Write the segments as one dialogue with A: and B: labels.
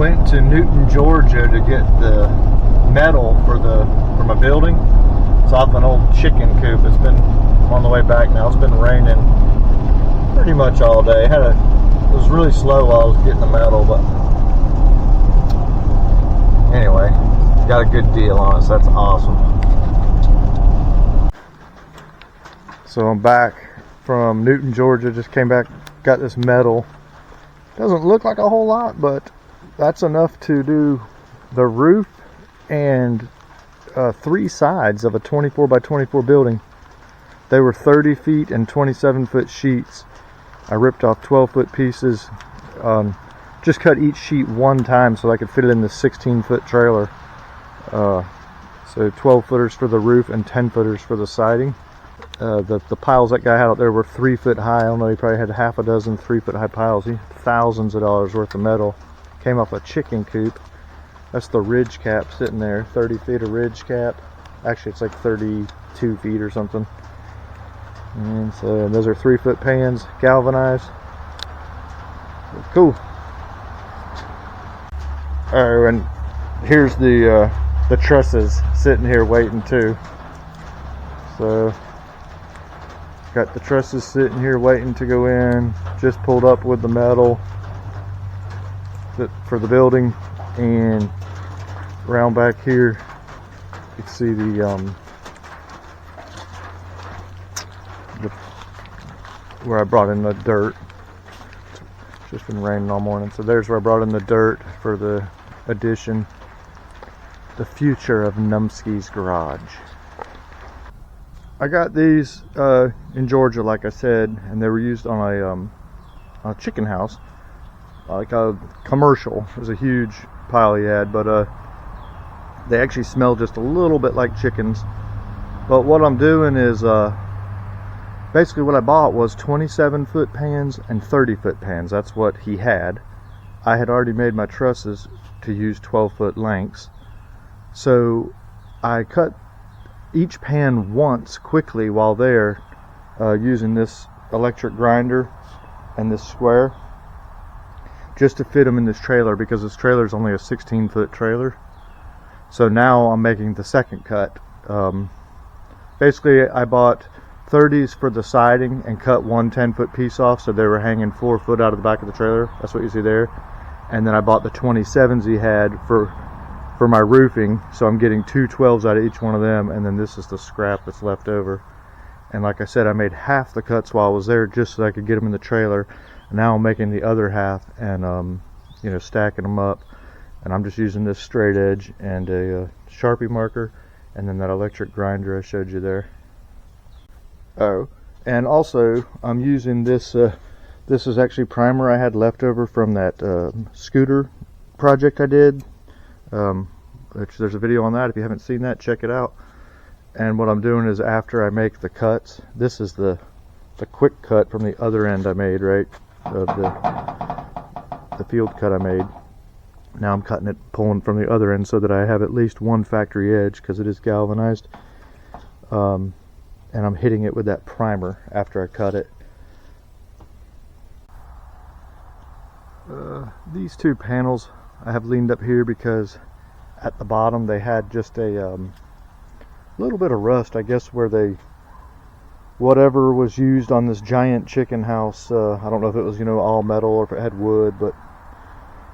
A: Went to Newton, Georgia to get the metal for my building. It's off an old chicken coop. It's been on the way back now. It's been raining pretty much all day. It was really slow while I was getting the metal, but anyway, got a good deal on it, so that's awesome. So I'm back from Newton, Georgia. Just came back, got this metal. Doesn't look like a whole lot, but that's enough to do the roof and 3 sides of a 24 by 24 building. They were 30 feet and 27 foot sheets. I ripped off 12-foot pieces. Just cut each sheet one time so I could fit it in the 16-foot trailer. So 12 footers for the roof and 10 footers for the siding. The piles that guy had out there were 3 foot high. I don't know, he probably had half a dozen 3 foot high piles. He had thousands of dollars worth of metal. Came off a chicken coop. That's the ridge cap sitting there, 30 feet of ridge cap. Actually, it's like 32 feet or something. And so those are 3 foot pans, galvanized. Cool. Oh, and here's the trusses sitting here waiting too. So got the trusses sitting here waiting to go in. Just pulled up with the metal for the building, and around back here you can see where I brought in the dirt. It's just been raining all morning, so there's where I brought in the dirt for the addition, the future of Numsky's garage. I got these in Georgia, like I said, and they were used on a chicken house, like a commercial. It was a huge pile he had, but they actually smell just a little bit like chickens. But what I'm doing is basically what I bought was 27 foot pans and 30 foot pans. That's what he had. I had already made my trusses to use 12 foot lengths, so I cut each pan once quickly while there, using this electric grinder and this square, just to fit them in this trailer, because this trailer is only a 16-foot trailer. So now I'm making the second cut. Basically, I bought 30s for the siding and cut one 10-foot piece off, so they were hanging 4 foot out of the back of the trailer. That's what you see there. And then I bought the 27s he had for my roofing, so I'm getting 2 12s out of each one of them, and then this is the scrap that's left over. And like I said, I made half the cuts while I was there just so I could get them in the trailer. And now I'm making the other half and stacking them up. And I'm just using this straight edge and a Sharpie marker, and then that electric grinder I showed you there. Oh, and also I'm using this. This is actually primer I had left over from that scooter project I did. Which there's a video on that. If you haven't seen that, check it out. And what I'm doing is, after I make the cuts, this is the quick cut from the other end I made, right, of the field cut I made. Now I'm cutting it, pulling from the other end so that I have at least one factory edge, because it is galvanized. And I'm hitting it with that primer after I cut it. These 2 panels I have leaned up here because at the bottom they had just a little bit of rust, I guess, where whatever was used on this giant chicken house, I don't know if it was all metal or if it had wood, but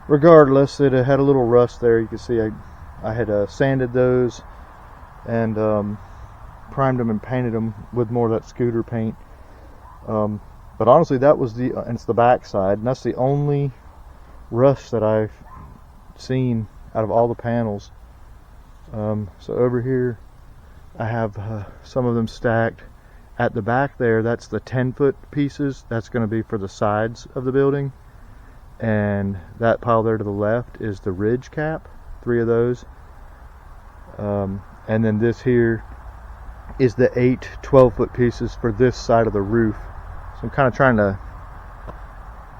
A: regardless, it had a little rust there. You can see I had sanded those and primed them and painted them with more of that scooter paint. But honestly, that was and it's the back side, and that's the only rust that I've seen out of all the panels. So over here I have some of them stacked. At the back there, that's the 10-foot pieces. That's going to be for the sides of the building. and that pile there to the left is the ridge cap, 3 of those, and then this here is the 8 12-foot pieces for this side of the roof. So I'm kind of trying to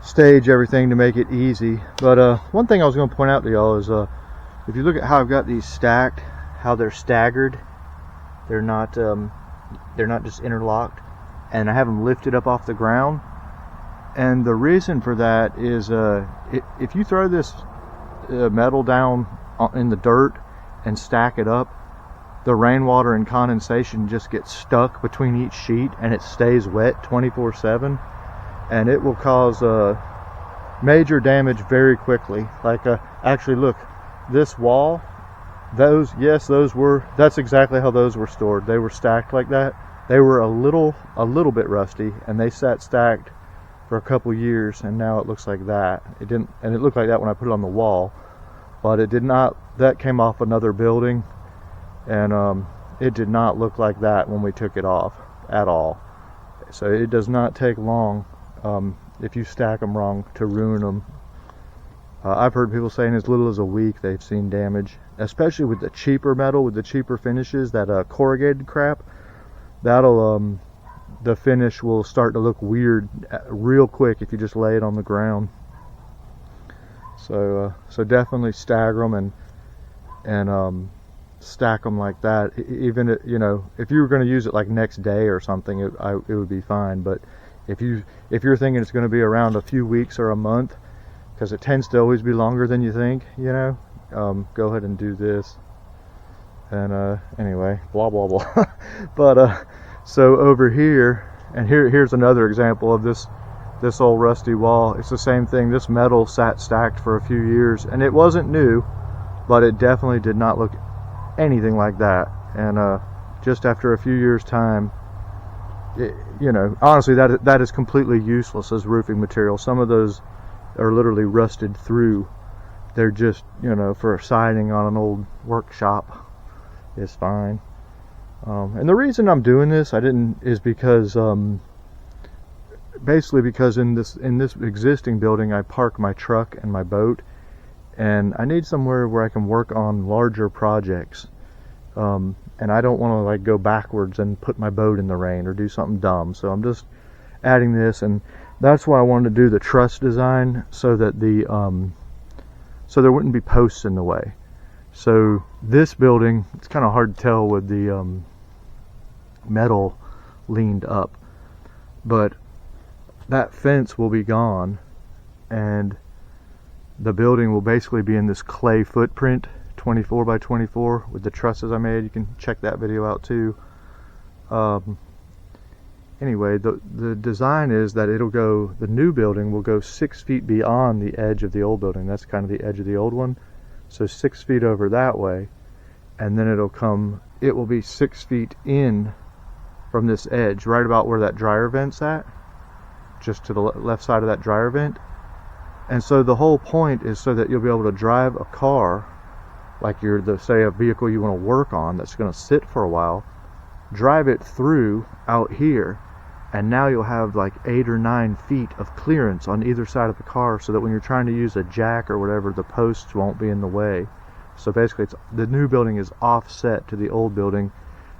A: stage everything to make it easy. But one thing I was going to point out to y'all is if you look at how I've got these stacked, how they're staggered, they're not just interlocked, and I have them lifted up off the ground. And the reason for that is if you throw this metal down in the dirt and stack it up, the rainwater and condensation just gets stuck between each sheet and it stays wet 24/7, and it will cause major damage very quickly. Like actually look, this wall, that's exactly how those were stored. They were stacked like that. They were a little bit rusty, and they sat stacked for a couple years, and now it looks like that. It didn't, and it looked like that when I put it on the wall, but it did not. That came off another building, and it did not look like that when we took it off at all. So it does not take long if you stack them wrong to ruin them. I've heard people saying as little as a week they've seen damage, especially with the cheaper metal, with the cheaper finishes, that corrugated crap. That'll the finish will start to look weird real quick if you just lay it on the ground. So definitely stagger them and stack them like that. Even if you were going to use it like next day or something, it would be fine. But if you're thinking it's going to be around a few weeks or a month, because it tends to always be longer than you think, go ahead and do this. And anyway, blah blah blah. But so over here, and here's another example of this old rusty wall. It's the same thing. This metal sat stacked for a few years, and it wasn't new, but it definitely did not look anything like that. And just after a few years time, honestly, that is completely useless as roofing material. Some of those are literally rusted through. They're just, for siding on an old workshop is fine. And the reason I'm doing this, is because basically because in this existing building I park my truck and my boat, and I need somewhere where I can work on larger projects. And I don't want to like go backwards and put my boat in the rain or do something dumb. So I'm just adding this, and that's why I wanted to do the truss design, so that so there wouldn't be posts in the way. So this building, it's kind of hard to tell with the metal leaned up, but that fence will be gone, and the building will basically be in this clay footprint, 24 by 24, with the trusses I made. You can check that video out too. Anyway, the design is that the new building will go 6 feet beyond the edge of the old building. That's kind of the edge of the old one. So 6 feet over that way, and then it will be 6 feet in from this edge, right about where that dryer vent's at, just to the left side of that dryer vent. And so the whole point is so that you'll be able to drive a car, like say a vehicle you want to work on that's going to sit for a while, drive it through out here, and now you'll have like 8 or 9 feet of clearance on either side of the car, so that when you're trying to use a jack or whatever, the posts won't be in the way. So basically the new building is offset to the old building,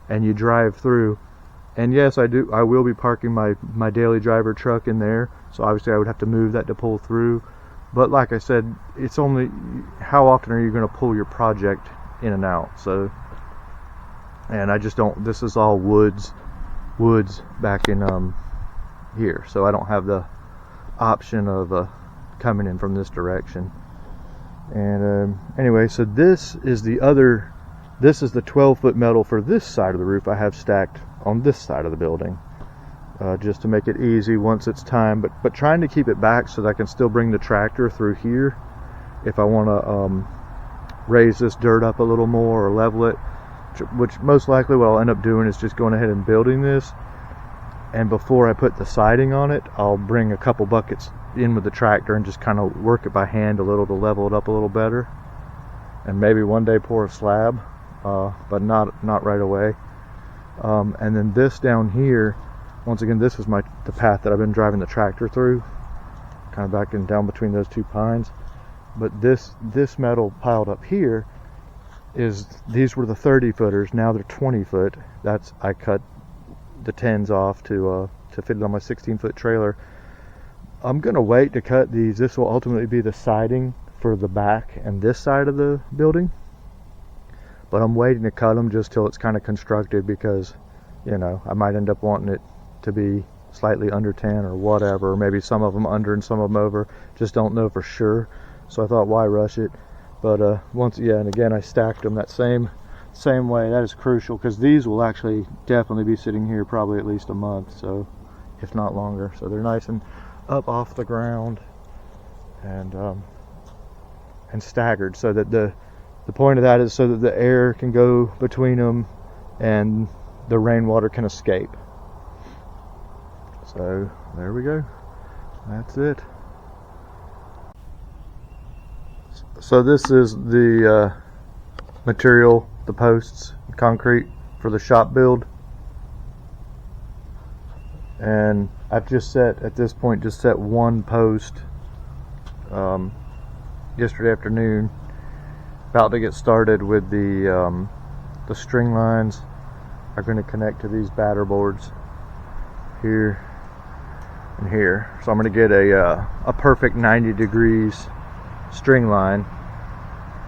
A: and you drive through. And yes, I will be parking my daily driver truck in there, so obviously I would have to move that to pull through. But like I said, it's only, how often are you going to pull your project in and out? So, and I just don't, this is all woods back in here, so I don't have the option of coming in from this direction. And anyway, so this is the 12-foot metal for this side of the roof I have stacked on this side of the building, just to make it easy once it's time, but trying to keep it back so that I can still bring the tractor through here if I want to raise this dirt up a little more or level it, which most likely what I'll end up doing is just going ahead and building this, and before I put the siding on it, I'll bring a couple buckets in with the tractor and just kind of work it by hand a little to level it up a little better, and maybe one day pour a slab, but not right away. And then this down here, once again, this is the path that I've been driving the tractor through, kind of back and down between those two pines. But this metal piled up here these were the 30 footers. Now they're 20 foot. I cut the 10s off to fit it on my 16-foot trailer. I'm gonna wait to cut these. This will ultimately be the siding for the back and this side of the building, but I'm waiting to cut them just till it's kind of constructed, because you know, I might end up wanting it to be slightly under 10 or whatever, or maybe some of them under and some of them over. Just don't know for sure, so I thought, why rush it? But and again, I stacked them that same way. That is crucial, because these will actually definitely be sitting here probably at least a month, so if not longer. So they're nice and up off the ground and staggered, so that the point of that is so that the air can go between them and the rainwater can escape. So there we go. That's it. So this is the material, the posts, concrete for the shop build. And I've just set, at this point, just set one post yesterday afternoon. About to get started with the string lines are going to connect to these batter boards here and here. So I'm going to get a perfect 90 degrees string line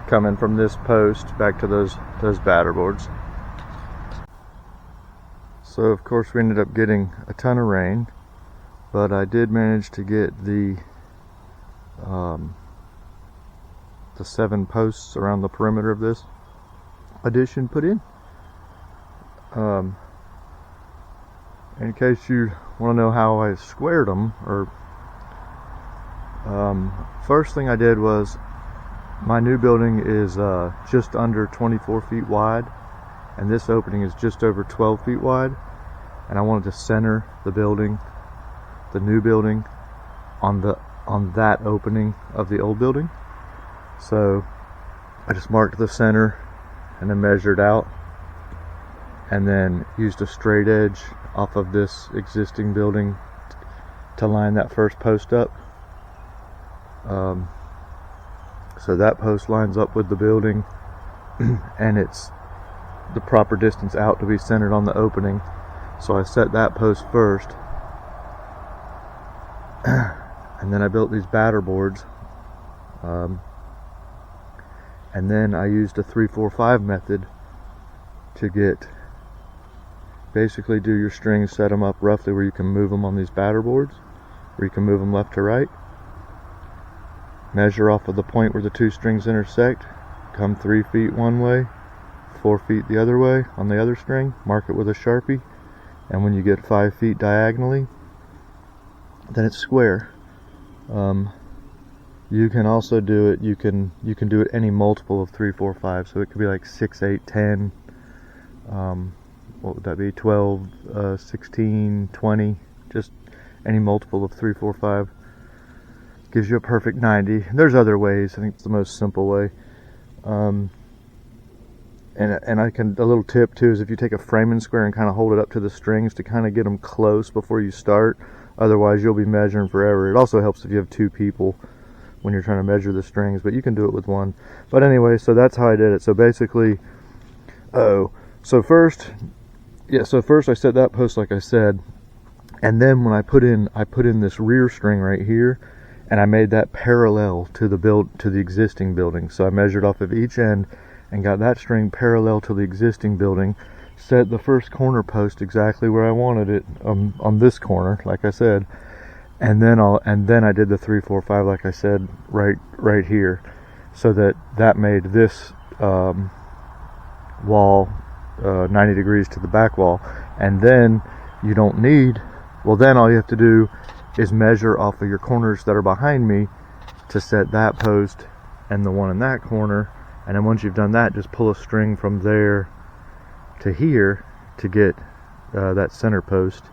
A: coming from this post back to those batter boards. So of course we ended up getting a ton of rain, but I did manage to get the 7 posts around the perimeter of this addition put in. In case you want to know how I squared them, or first thing I did was, my new building is just under 24 feet wide, and this opening is just over 12 feet wide, and I wanted to center the building, the new building, on that opening of the old building. So I just marked the center and then measured out, and then used a straight edge off of this existing building to line that first post up. So that post lines up with the building and it's the proper distance out to be centered on the opening. So I set that post first, and then I built these batter boards, and then I used a 3-4-5 method to basically do your strings, set them up roughly where you can move them on these batter boards, where you can move them left to right. Measure off of the point where the 2 strings intersect, come 3 feet one way, 4 feet the other way on the other string, mark it with a Sharpie, and when you get 5 feet diagonally, then it's square. You can also do it, you can do it any multiple of 3, 4, 5, so it could be like 6, 8, 10, what would that be, 12, 16, 20, just any multiple of 3, 4, 5. Gives you a perfect 90. There's other ways. I think it's the most simple way. And a little tip too is if you take a framing square and kind of hold it up to the strings to kind of get them close before you start. Otherwise you'll be measuring forever. It also helps if you have 2 people when you're trying to measure the strings, but you can do it with 1. But anyway, so that's how I did it. So basically, so first I set that post like I said, and then when I put in this rear string right here, and I made that parallel to the existing building. So I measured off of each end and got that string parallel to the existing building, set the first corner post exactly where I wanted it, on this corner, like I said, and then I did the 3, 4, 5, like I said, right here, so that made this wall 90 degrees to the back wall. And then you don't need, then all you have to do is measure off of your corners that are behind me to set that post and the one in that corner, and then once you've done that, just pull a string from there to here to get that center post.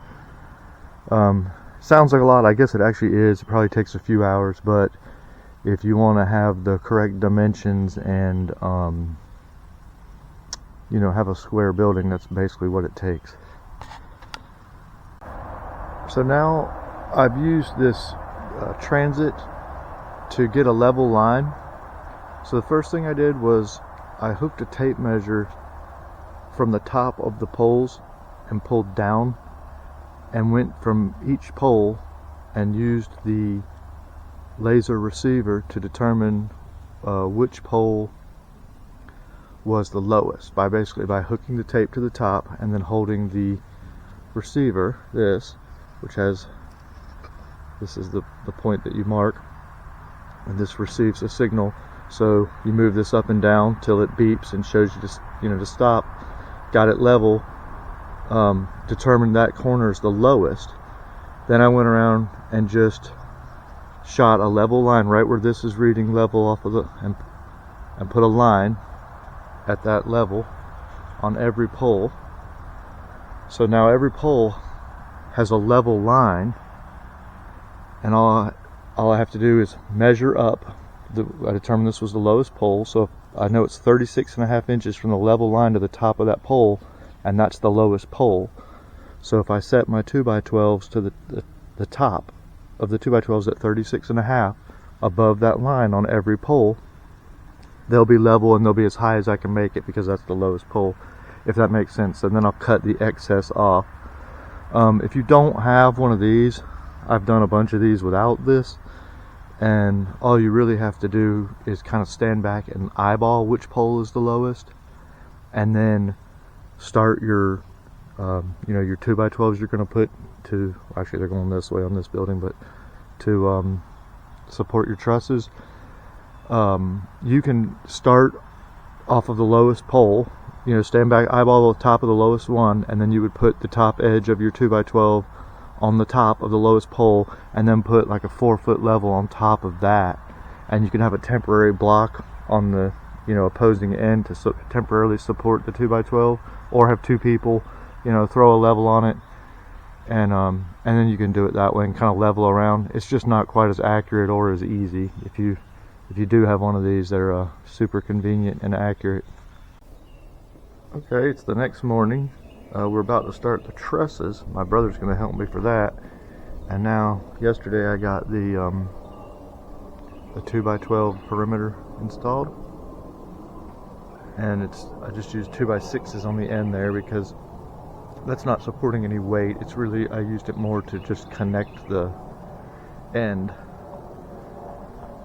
A: Sounds like a lot. I guess it actually is. It probably takes a few hours, but if you want to have the correct dimensions and have a square building, that's basically what it takes. So now I've used this transit to get a level line. So the first thing I did was I hooked a tape measure from the top of the poles and pulled down and went from each pole and used the laser receiver to determine which pole was the lowest by hooking the tape to the top and then holding the receiver, this is the point that you mark, and this receives a signal. So you move this up and down till it beeps and shows you to stop. Got it level, determined that corner is the lowest. Then I went around and just shot a level line right where this is reading level off of and put a line at that level on every pole. So now every pole has a level line, and all I have to do is measure up. I determined this was the lowest pole, so I know it's 36.5 inches from the level line to the top of that pole, and that's the lowest pole. So if I set my 2x12s to the top of the 2x12s at 36.5 above that line on every pole, they'll be level and they'll be as high as I can make it because that's the lowest pole, if that makes sense. And then I'll cut the excess off. If you don't have one of these, I've done a bunch of these without this, and all you really have to do is kind of stand back and eyeball which pole is the lowest, and then start your your 2x12s you're going to put to, actually they're going this way on this building, but to support your trusses. You can start off of the lowest pole, stand back, eyeball the top of the lowest one, and then you would put the top edge of your 2x12 on the top of the lowest pole, and then put like a 4-foot level on top of that, and you can have a temporary block on the opposing end to temporarily support the 2x12, or have two people throw a level on it, and then you can do it that way and kind of level around. It's just not quite as accurate or as easy. If you do have one of these, they're super convenient and accurate. Okay, it's the next morning. We're about to start the trusses. My brother's going to help me for that. And now, yesterday I got the 2x12 perimeter installed, and I just used 2x6s on the end there because that's not supporting any weight. It's really, I used it more to just connect the end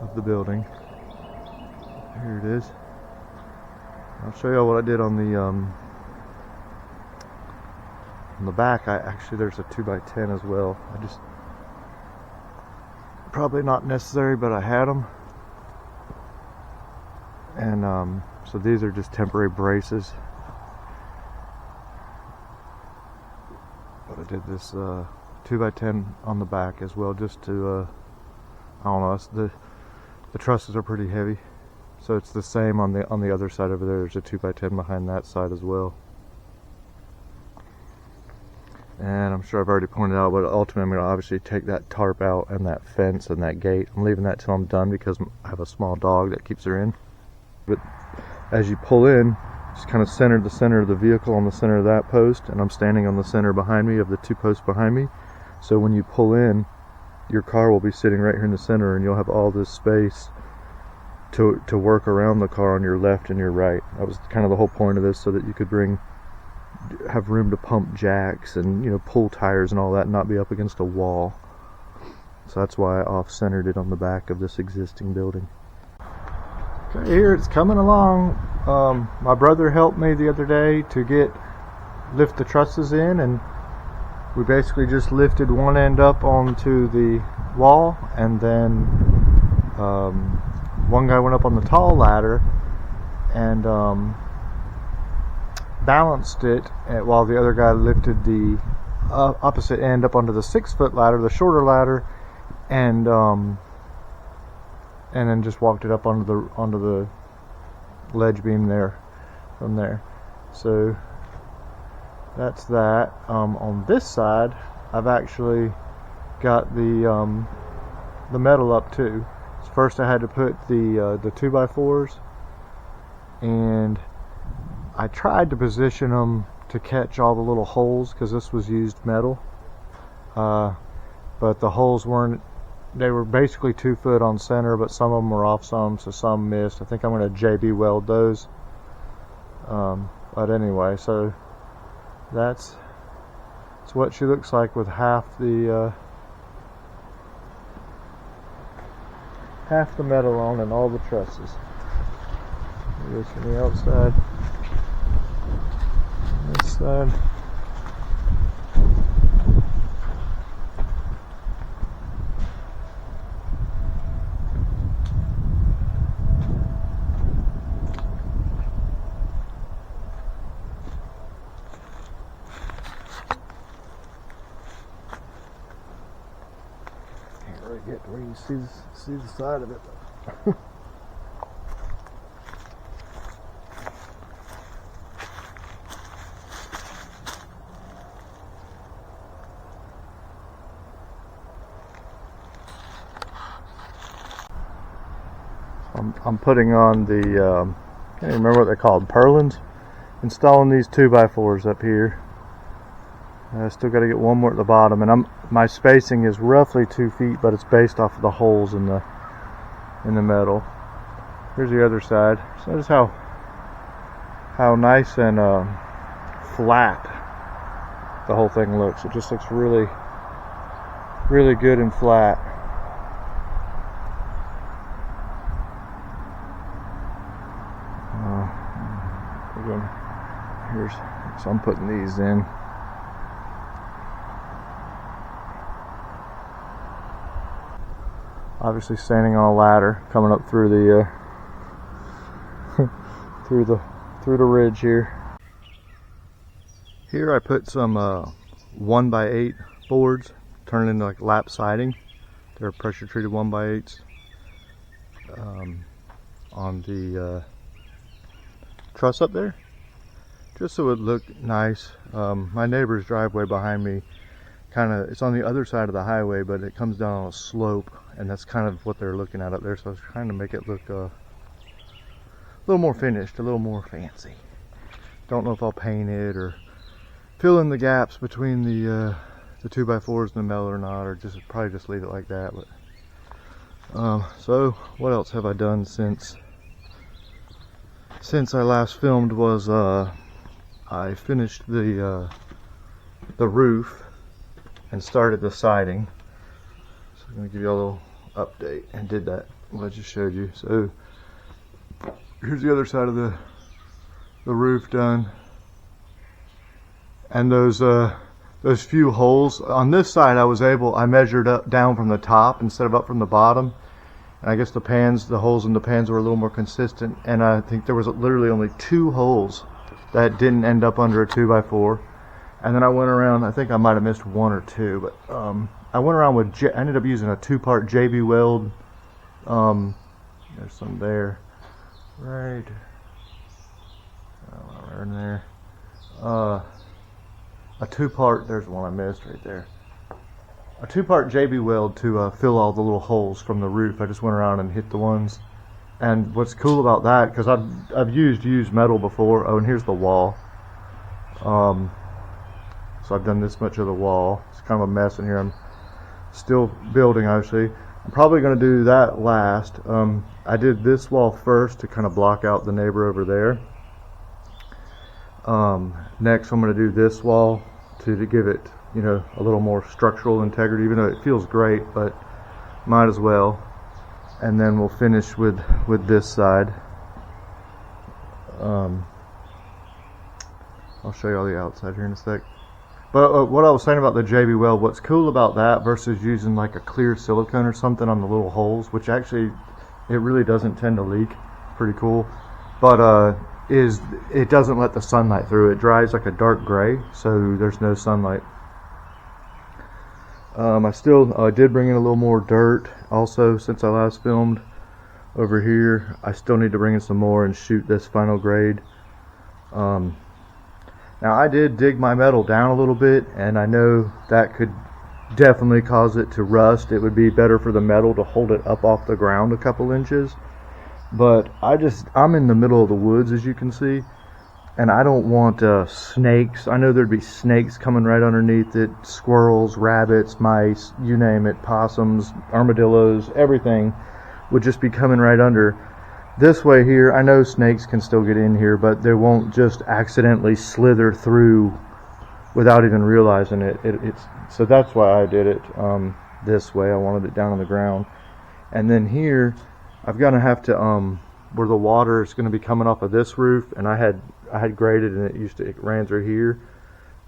A: of the building. Here it is. I'll show you what I did on the back. There's a 2x10 as well. Probably not necessary, but I had them, and so these are just temporary braces. But I did this 2x10 on the back as well, just to I don't know. The trusses are pretty heavy, so it's the same on the other side over there. There's a 2x10 behind that side as well. And I'm sure I've already pointed out, but ultimately I'm going to obviously take that tarp out and that fence and that gate. I'm leaving that till I'm done because I have a small dog that keeps her in. But as you pull in, just kind of center the center of the vehicle on the center of that post, and I'm standing on the center behind me of the two posts behind me. So when you pull in, your car will be sitting right here in the center, and you'll have all this space to work around the car on your left and your right. That was kind of the whole point of this, so that you could have room to pump jacks and pull tires and all that, and not be up against a wall. So that's why I off-centered it on the back of this existing building. Okay, here it's coming along. My brother helped me the other day to lift the trusses in, and we basically just lifted one end up onto the wall, and then one guy went up on the tall ladder and balanced it, while the other guy lifted the opposite end up onto the 6-foot ladder, the shorter ladder, and then just walked it up onto the ledge beam there from there. So that's that. On this side, I've actually got the metal up too. So first I had to put the 2x4s, and I tried to position them to catch all the little holes because this was used metal, but the holes weren't they were basically 2 foot on center, but some of them were off some, so some missed. I think I'm going to JB weld those. But anyway, so that's what she looks like with half the metal on and all the trusses. This from the outside, this side. Can't really get to where you see the side of it. I'm putting on the, can't even remember what they're called, purlins. Installing these 2x4s up here. I still got to get one more at the bottom, and my spacing is roughly 2 feet, but it's based off of the holes in the metal. Here's the other side. So notice how nice and flat the whole thing looks. It just looks really, really good and flat. So I'm putting these in. Obviously standing on a ladder, coming up through the through the ridge here. Here I put some 1x8 boards, turning into like lap siding. They're pressure treated 1x8s on the truss up there, just so it would look nice. My neighbor's driveway behind me, it's on the other side of the highway, but it comes down on a slope, and that's kind of what they're looking at up there. So I was trying to make it look a little more finished, a little more fancy. Don't know if I'll paint it or fill in the gaps between the 2x4s and the metal or not, or probably just leave it like that. But so what else have I done since I last filmed? Was I finished the roof and started the siding. So I'm going to give you a little update, and did that what I just showed you. So here's the other side of the roof done, and those few holes on this side, I measured up down from the top instead of up from the bottom, and I guess the holes in the pans were a little more consistent, and I think there was literally only 2 holes that didn't end up under a 2x4. And then I went around, I think I might have missed 1 or 2, but I went around I ended up using a 2-part JB weld. There's some there, right in there. A 2-part, there's one I missed right there. A 2-part JB weld to fill all the little holes from the roof. I just went around and hit the ones. And what's cool about that, because I've used metal before. Oh, and here's the wall. So I've done this much of the wall. It's kind of a mess in here. I'm still building, obviously. I'm probably going to do that last. I did this wall first to kind of block out the neighbor over there. Next, I'm going to do this wall to give it, a little more structural integrity, even though it feels great, but might as well. And then we'll finish with this side. I'll show you all the outside here in a sec. But what I was saying about the JB weld, what's cool about that versus using like a clear silicone or something on the little holes, which actually it really doesn't tend to leak, pretty cool, but it doesn't let the sunlight through. It dries like a dark gray, so there's no sunlight. I did bring in a little more dirt also since I last filmed over here. I still need to bring in some more and shoot this final grade. Now I did dig my metal down a little bit, and I know that could definitely cause it to rust. It would be better for the metal to hold it up off the ground a couple inches. But I'm in the middle of the woods, as you can see, and I don't want snakes. I know there'd be snakes coming right underneath it, squirrels, rabbits, mice, you name it, possums, armadillos, everything would just be coming right under. This way here, I know snakes can still get in here, but they won't just accidentally slither through without even realizing it. So that's why I did it this way. I wanted it down on the ground. And then here, I've got to have to, where the water is going to be coming off of this roof, and I had graded, and it ran through here.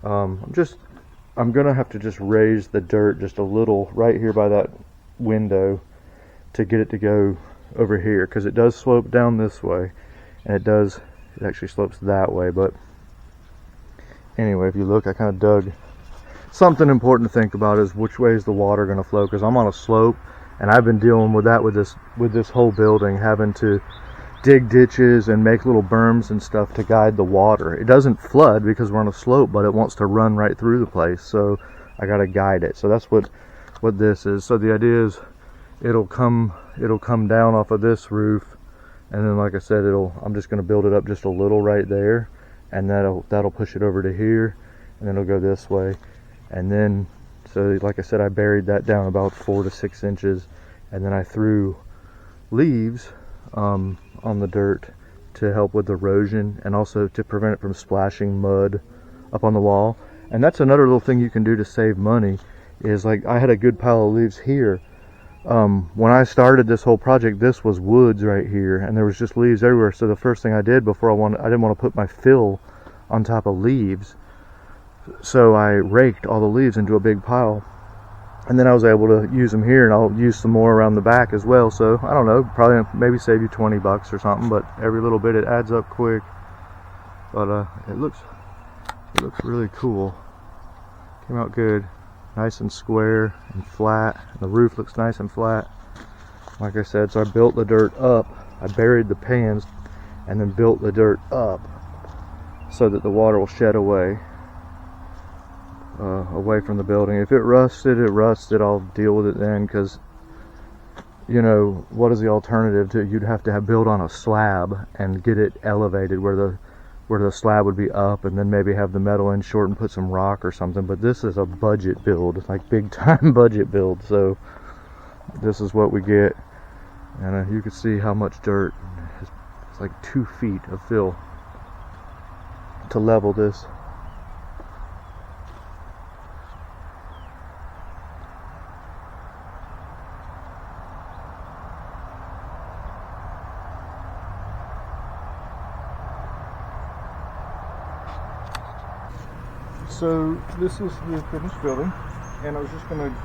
A: I'm going to have to just raise the dirt just a little right here by that window to get it to go over here, because it does slope down this way, and it actually slopes that way. But anyway, if you look, I kind of dug. Something important to think about is which way is the water going to flow, because I'm on a slope, and I've been dealing with that with this whole building, having to dig ditches and make little berms and stuff to guide the water. It doesn't flood because we're on a slope, but it wants to run right through the place, so I got to guide it. So that's what this is. So the idea is it'll come down off of this roof, and then, like I said, I'm just going to build it up just a little right there, and that'll push it over to here, and then it'll go this way. And then, so like I said, I buried that down about 4 to 6 inches, and then I threw leaves on the dirt to help with erosion, and also to prevent it from splashing mud up on the wall. And that's another little thing you can do to save money, is like I had a good pile of leaves here. When I started this whole project, this was woods right here, and there was just leaves everywhere. So the first thing I did I didn't want to put my fill on top of leaves, so I raked all the leaves into a big pile, and then I was able to use them here, and I'll use some more around the back as well. So I don't know, probably maybe save you $20 or something, but every little bit, it adds up quick. But it looks really cool. Came out good. Nice and square and flat. The roof looks nice and flat. Like I said, so I built the dirt up. I buried the pans and then built the dirt up so that the water will shed away from the building. If it rusted, I'll deal with it then, because, you know, what is the alternative to? You'd have to have built on a slab and get it elevated where the slab would be up, and then maybe have the metal in short and put some rock or something. But this is a budget build, like big time budget build, so this is what we get. And you can see how much dirt. It's like 2 feet of fill to level this. So this is the finished building, and I was just going to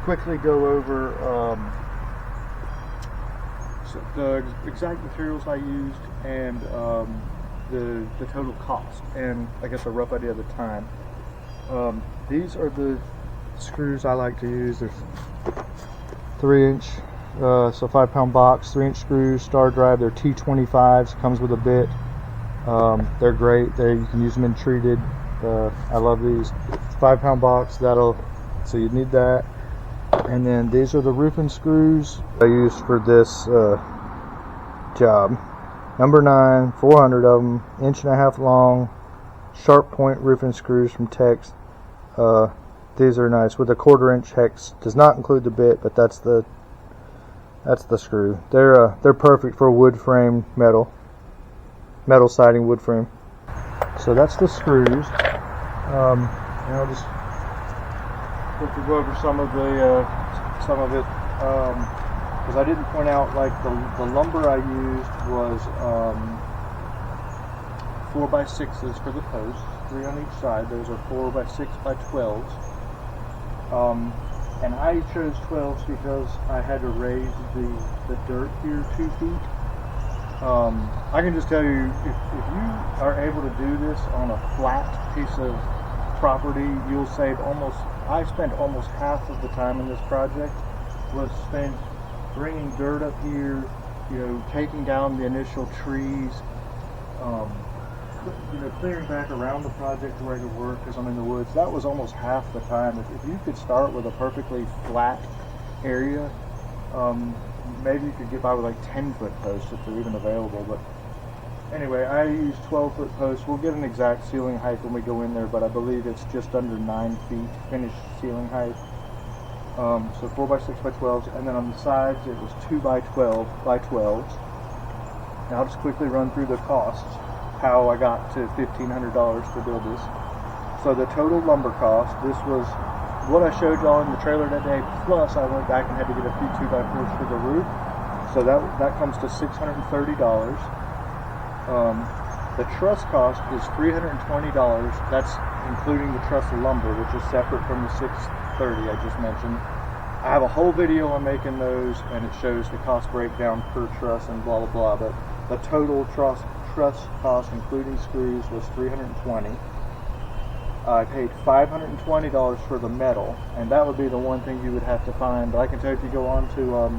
A: quickly go over the exact materials I used, and the total cost, and I guess a rough idea of the time. These are the screws I like to use. There's 3-inch, so 5-pound box, 3-inch screws, star drive. They're T25s, comes with a bit. They're great. You can use them in treated. I love these. 5-pound box, so you need that. And then these are the roofing screws I used for this job. Number 9, 400 of them, 1.5 inch long, sharp point roofing screws from Tex. These are nice with a 1/4 inch hex. Does not include the bit, but that's the screw. They're perfect for wood frame metal siding wood frame. So that's the screws. And I'll just quickly go over some of it, because I didn't point out, like, the lumber I used was 4x6s for the posts, 3 on each side. Those are 4x6x12s. And I chose 12s because I had to raise the dirt here 2 feet. I can just tell you, if you are able to do this on a flat piece of property, you'll save I spent almost half of the time in this project was spent bringing dirt up here, taking down the initial trees, clearing back around the project to where it would work, because I'm in the woods. That was almost half the time. If you could start with a perfectly flat area, maybe you could get by with like 10-foot posts if they're even available. But anyway, I use 12-foot posts. We'll get an exact ceiling height when we go in there, but I believe it's just under 9 feet finished ceiling height. So 4x6 by 12s, and then on the sides it was 2x12 by 12s. Now I'll just quickly run through the costs, how I got to $1,500 to build this. So the total lumber cost, this was what I showed y'all in the trailer that day, plus I went back and had to get a few 2x4s for the roof. So that comes to $630. The truss cost is $320. That's including the truss lumber, which is separate from the $630 I just mentioned. I have a whole video on making those, and it shows the cost breakdown per truss and blah blah blah. But the total truss cost, including screws, was $320. I paid $520 for the metal, and that would be the one thing you would have to find. But I can tell you, if you go on to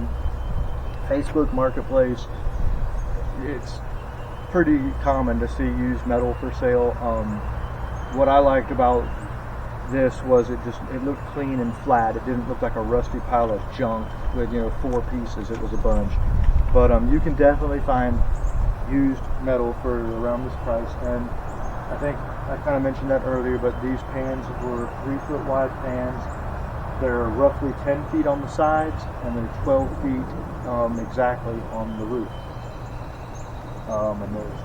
A: Facebook Marketplace, it's pretty common to see used metal for sale. What I liked about this was it looked clean and flat. It didn't look like a rusty pile of junk with 4 pieces. It was a bunch. But you can definitely find used metal for around this price. And I think I kind of mentioned that earlier, but these pans were 3-foot wide pans. They're roughly 10 feet on the sides, and they're 12 feet exactly on the roof. And there's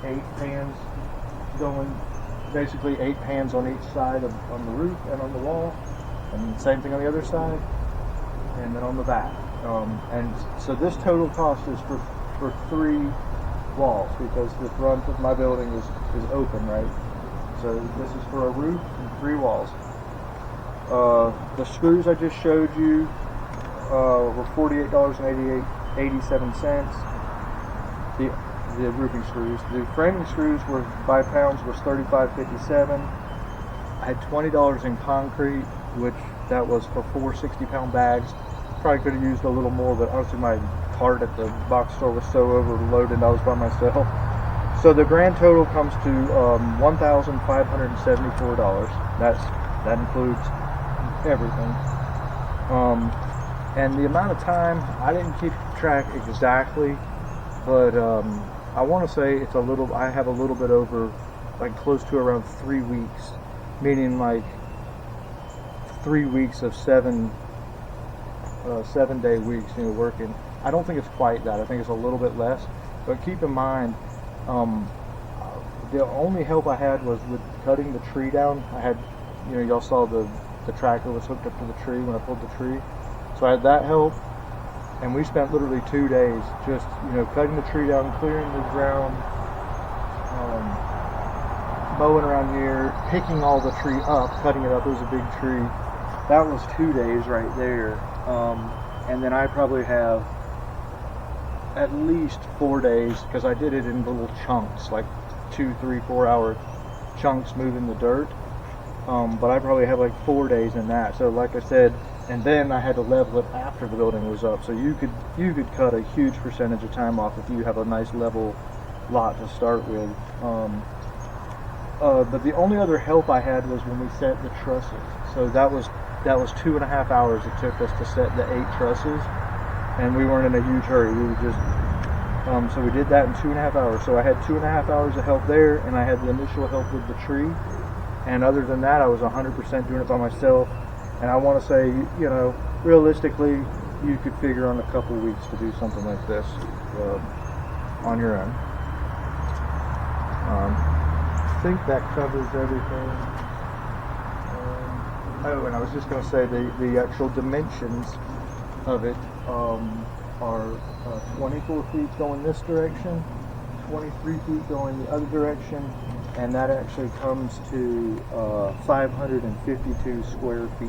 A: 8 pans going, basically 8 pans on each side on the roof and on the wall, and same thing on the other side, and then on the back. And so this total cost is for 3 walls, because the front of my building is open, right? So this is for a roof and 3 walls. The screws I just showed you were $48.87. The roofing screws. The framing screws were by pounds was $35.57. I had $20 in concrete, which that was for 4 60-pound bags. Probably could have used a little more, but honestly my cart at the box store was so overloaded I was by myself. So the grand total comes to $1,574. That includes everything. And the amount of time, I didn't keep track exactly, but I want to say it's I have a little bit over, like close to around 3 weeks, meaning like 3 weeks of 7-day weeks, working. I don't think it's quite that. I think it's a little bit less. But keep in mind, the only help I had was with cutting the tree down. I had, y'all saw the tractor was hooked up to the tree when I pulled the tree. So I had that help. And we spent literally 2 days just, cutting the tree down, clearing the ground, mowing around here, picking all the tree up, cutting it up. It was a big tree. That was 2 days right there. And then I probably have at least 4 days, because I did it in little chunks, like 2, 3, 4 hour chunks moving the dirt. But I probably have like 4 days in that. So like I said, and then I had to level it after the building was up. So you could cut a huge percentage of time off if you have a nice level lot to start with. But the only other help I had was when we set the trusses. So that was 2.5 hours it took us to set the 8 trusses, and we weren't in a huge hurry. We were just so we did that in 2.5 hours. So I had 2.5 hours of help there, and I had the initial help with the tree. And other than that, I was 100% doing it by myself. And I want to say, realistically, you could figure on a couple weeks to do something like this on your own. I think that covers everything. Oh, and I was just going to say the actual dimensions of it are 24 feet going this direction, 23 feet going the other direction, and that actually comes to 552 square feet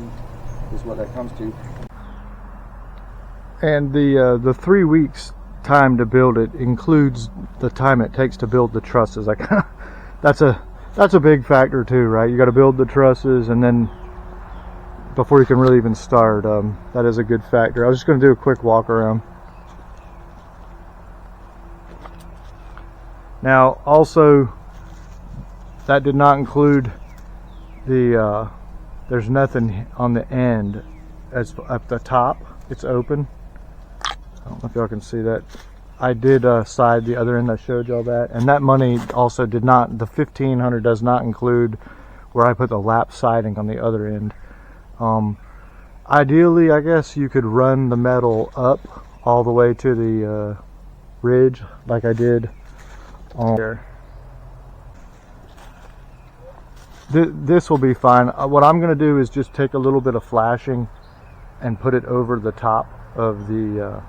A: is what that comes to. And the 3 weeks time to build it includes the time it takes to build the trusses. That's a big factor too, right? You got to build the trusses, and then before you can really even start, that is a good factor. I was just going to do a quick walk around. Now, also, that did not include the, there's nothing on the end. As at the top, it's open. I don't know if y'all can see that. I did side the other end. I showed y'all that, and that money also did not. The $1,500 does not include where I put the lap siding on the other end. Ideally, I guess you could run the metal up all the way to the ridge, like I did on here. This will be fine. What I'm going to do is just take a little bit of flashing and put it over the top of the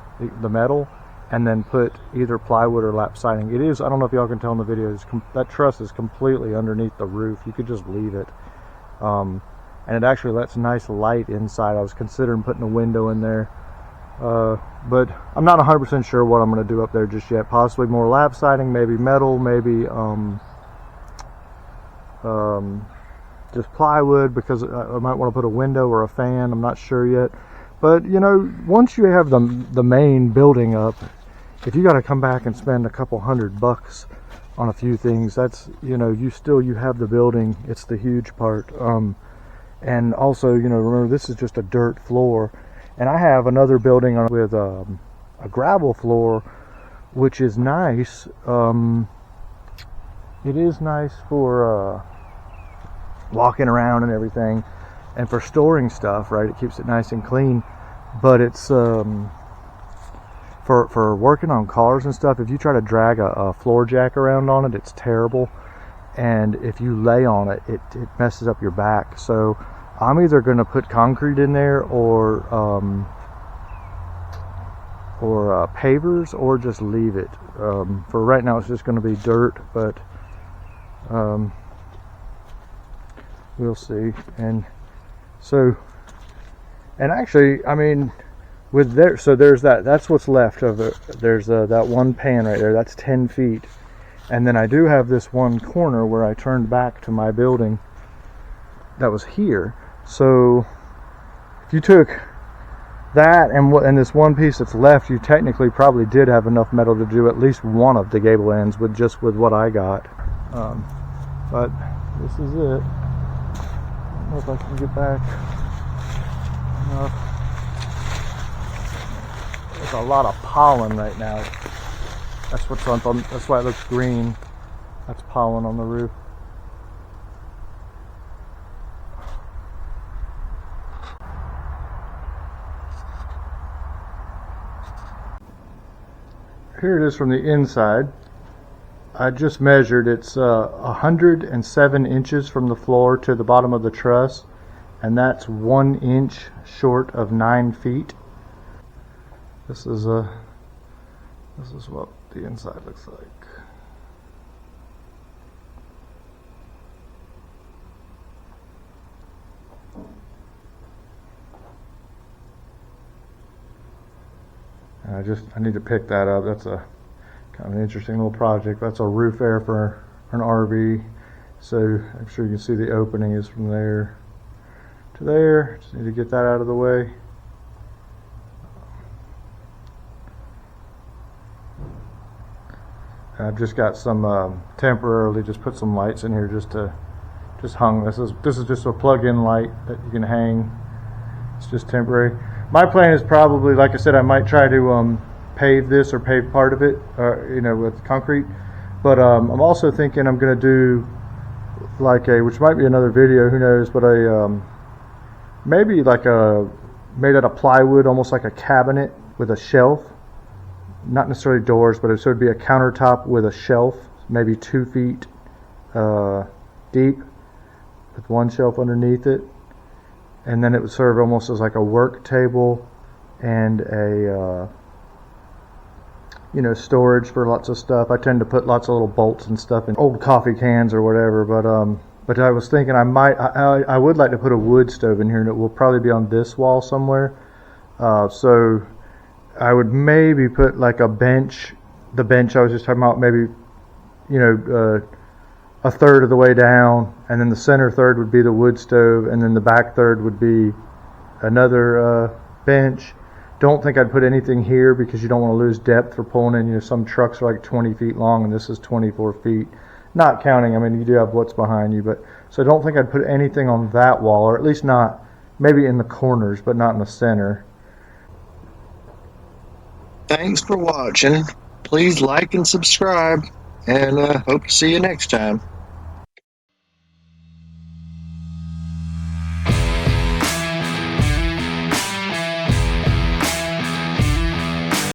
A: metal, and then put either plywood or lap siding. It is, I don't know if y'all can tell in the video, that truss is completely underneath the roof. You could just leave it. And it actually lets nice light inside. I was considering putting a window in there. But I'm not 100% sure what I'm going to do up there just yet. Possibly more lap siding, maybe metal, maybe just plywood, because I might want to put a window or a fan. I'm not sure yet. But you know, once you have the main building up, if you got to come back and spend a couple $100 on a few things, that's, you know, you have the building. It's the huge part. And also, you know, remember, this is just a dirt floor, and I have another building with a gravel floor, which is nice. It is nice for walking around and everything, and for storing stuff, right? It keeps it nice and clean. But it's for working on cars and stuff, if you try to drag a floor jack around on it, it's terrible. And if you lay on it, it messes up your back. So I'm either going to put concrete in there, or pavers, or just leave it. For right now, it's just going to be dirt, but we'll see. And so, and actually, I mean, with there, so there's that's what's left of it. There's that one pan right there. That's 10 feet. And then I do have this one corner where I turned back to my building that was here. So if you took that and this one piece that's left, you technically probably did have enough metal to do at least one of the gable ends with what I got. But this is it. I don't know if I can get back enough. There's a lot of pollen right now. That's what's on. That's why it looks green. That's pollen on the roof. Here it is from the inside. I just measured. It's 107 inches from the floor to the bottom of the truss, and that's 1 inch short of 9 feet. This is what the inside looks like. I need to pick that up. That's a kind of an interesting little project. That's a roof air for an RV. So I'm sure you can see the opening is from there to there. Just need to get that out of the way. I've just got some temporarily just put some lights in here just hung. This is just a plug-in light that you can hang. It's just temporary. My plan is probably, like I said, I might try to pave this or pave part of it, you know, with concrete. But I'm also thinking I'm going to do like which might be another video, who knows, but maybe like made out of plywood, almost like a cabinet with a shelf. Not necessarily doors, but it would be a countertop with a shelf, maybe 2 feet deep, with one shelf underneath it. And then it would serve almost as like a work table and a you know, storage for lots of stuff. I tend to put lots of little bolts and stuff in old coffee cans or whatever. But I was thinking I would like to put a wood stove in here, and it will probably be on this wall somewhere. So I would maybe put like a bench. The bench I was just talking about, maybe, you know, a third of the way down, and then the center third would be the wood stove, and then the back third would be another bench. Don't think I'd put anything here because you don't want to lose depth for pulling in. You know, some trucks are like 20 feet long, and this is 24 feet. Not counting, I mean, you do have what's behind you, but so I don't think I'd put anything on that wall, or at least not, maybe in the corners, but not in the center.
B: Thanks for watching. please like and subscribe, and hope to see you next time.